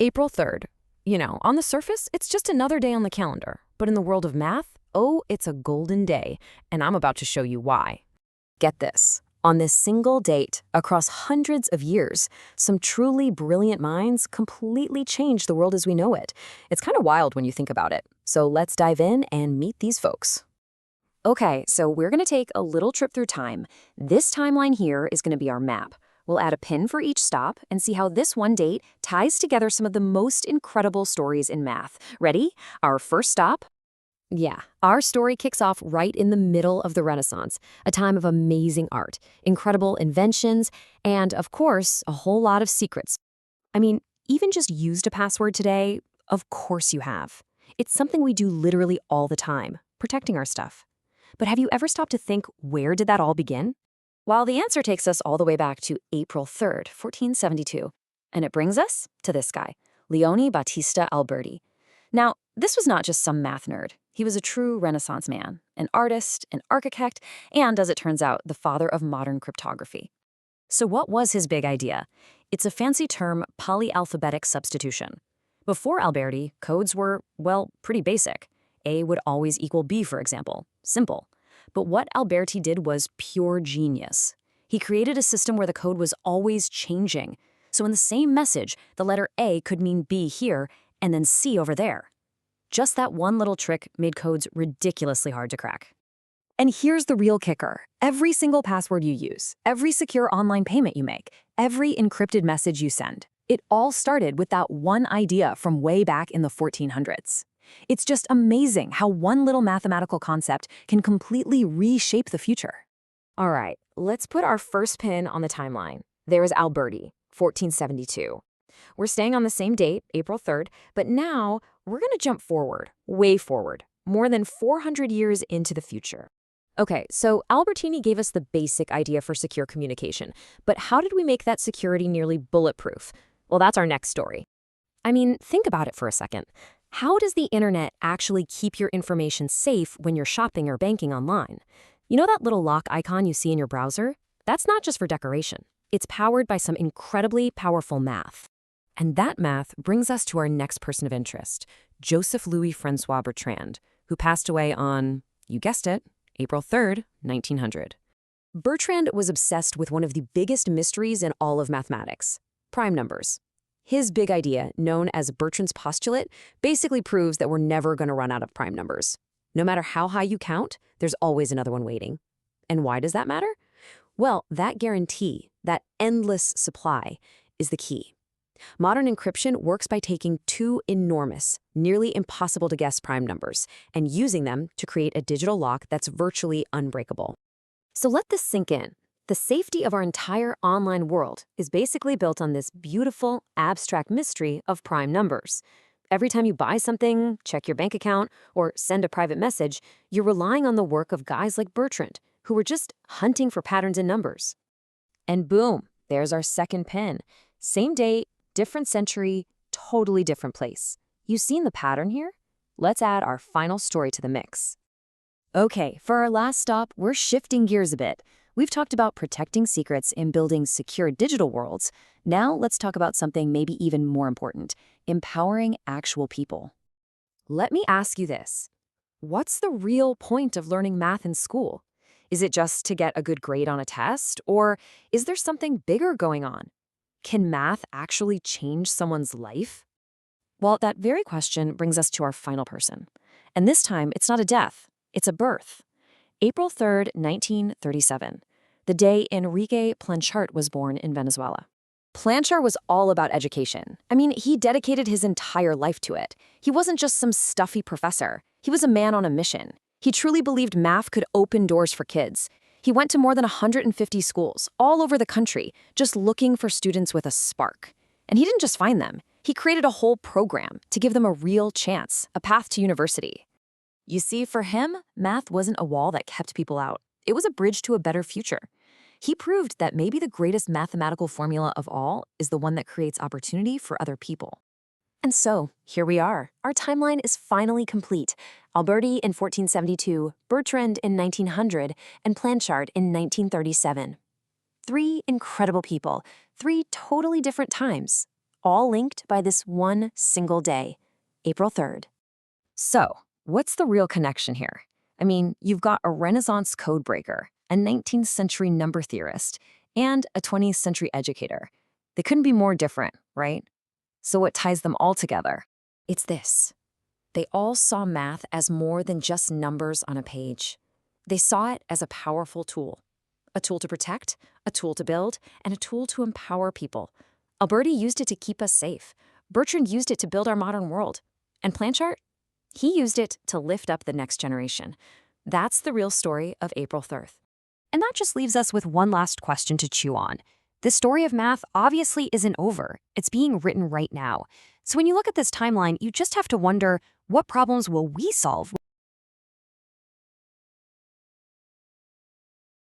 April 3rd. On the surface, it's just another day on the calendar. But in the world of math, oh, it's a golden day. And I'm about to show you why. Get this. On this single date, across hundreds of years, some truly brilliant minds completely changed the world as we know it. It's kind of wild when you think about it. So let's dive in and meet these folks. Okay, so we're going to take a little trip through time. This timeline here is going to be our map. We'll add a pin for each stop and see how this one date ties together some of the most incredible stories in math. Ready? Our first stop? Yeah, our story kicks off right in the middle of the Renaissance, a time of amazing art, incredible inventions, and, of course, a whole lot of secrets. I mean, even just used a password today, of course you have. It's something we do literally all the time, protecting our stuff. But have you ever stopped to think, where did that all begin? Well, the answer takes us all the way back to April 3rd, 1472. And it brings us to this guy, Leone Battista Alberti. Now, this was not just some math nerd. He was a true Renaissance man, an artist, an architect, and, as it turns out, the father of modern cryptography. So what was his big idea? It's a fancy term, polyalphabetic substitution. Before Alberti, codes were, well, pretty basic. A would always equal B, for example. Simple. But what Alberti did was pure genius. He created a system where the code was always changing. So in the same message, the letter A could mean B here and then C over there. Just that one little trick made codes ridiculously hard to crack. And here's the real kicker. Every single password you use, every secure online payment you make, every encrypted message you send, it all started with that one idea from way back in the 1400s. It's just amazing how one little mathematical concept can completely reshape the future. All right, let's put our first pin on the timeline. There's Alberti, 1472. We're staying on the same date, April 3rd, but now we're going to jump forward, way forward, more than 400 years into the future. Okay, so Albertini gave us the basic idea for secure communication, but how did we make that security nearly bulletproof? Well, that's our next story. I mean, think about it for a second. How does the internet actually keep your information safe when you're shopping or banking online? You know that little lock icon you see in your browser? That's not just for decoration. It's powered by some incredibly powerful math. And that math brings us to our next person of interest, Joseph Louis-Francois Bertrand, who passed away on, you guessed it, April 3rd, 1900. Bertrand was obsessed with one of the biggest mysteries in all of mathematics, prime numbers. His big idea, known as Bertrand's Postulate, basically proves that we're never going to run out of prime numbers. No matter how high you count, there's always another one waiting. And why does that matter? Well, that guarantee, that endless supply, is the key. Modern encryption works by taking two enormous, nearly impossible to guess prime numbers and using them to create a digital lock that's virtually unbreakable. So let this sink in. The safety of our entire online world is basically built on this beautiful, abstract mystery of prime numbers. Every time you buy something, check your bank account, or send a private message, you're relying on the work of guys like Bertrand, who were just hunting for patterns in numbers. And boom, there's our second pin. Same date, different century, totally different place. You seen the pattern here? Let's add our final story to the mix. Okay, for our last stop, we're shifting gears a bit. We've talked about protecting secrets and building secure digital worlds. Now let's talk about something maybe even more important, empowering actual people. Let me ask you this. What's the real point of learning math in school? Is it just to get a good grade on a test, or is there something bigger going on? Can math actually change someone's life? Well, that very question brings us to our final person. And this time, it's not a death, it's a birth. April 3rd, 1937, the day Enrique Planchart was born in Venezuela. Planchart was all about education. I mean, he dedicated his entire life to it. He wasn't just some stuffy professor. He was a man on a mission. He truly believed math could open doors for kids. He went to more than 150 schools all over the country, just looking for students with a spark. And he didn't just find them. He created a whole program to give them a real chance, a path to university. You see, for him, math wasn't a wall that kept people out. It was a bridge to a better future. He proved that maybe the greatest mathematical formula of all is the one that creates opportunity for other people. And so, here we are. Our timeline is finally complete. Alberti in 1472, Bertrand in 1900, and Planchart in 1937. 3 incredible people, 3 totally different times, all linked by this one single day, April 3rd. So, what's the real connection here? I mean, you've got a Renaissance codebreaker, a 19th century number theorist, and a 20th century educator. They couldn't be more different, right? So what ties them all together? It's this. They all saw math as more than just numbers on a page. They saw it as a powerful tool. A tool to protect, a tool to build, and a tool to empower people. Alberti used it to keep us safe. Bertrand used it to build our modern world. And Planchart? He used it to lift up the next generation. That's the real story of April 3rd. And that just leaves us with one last question to chew on. The story of math obviously isn't over. It's being written right now. So when you look at this timeline, you just have to wonder, what problems will we solve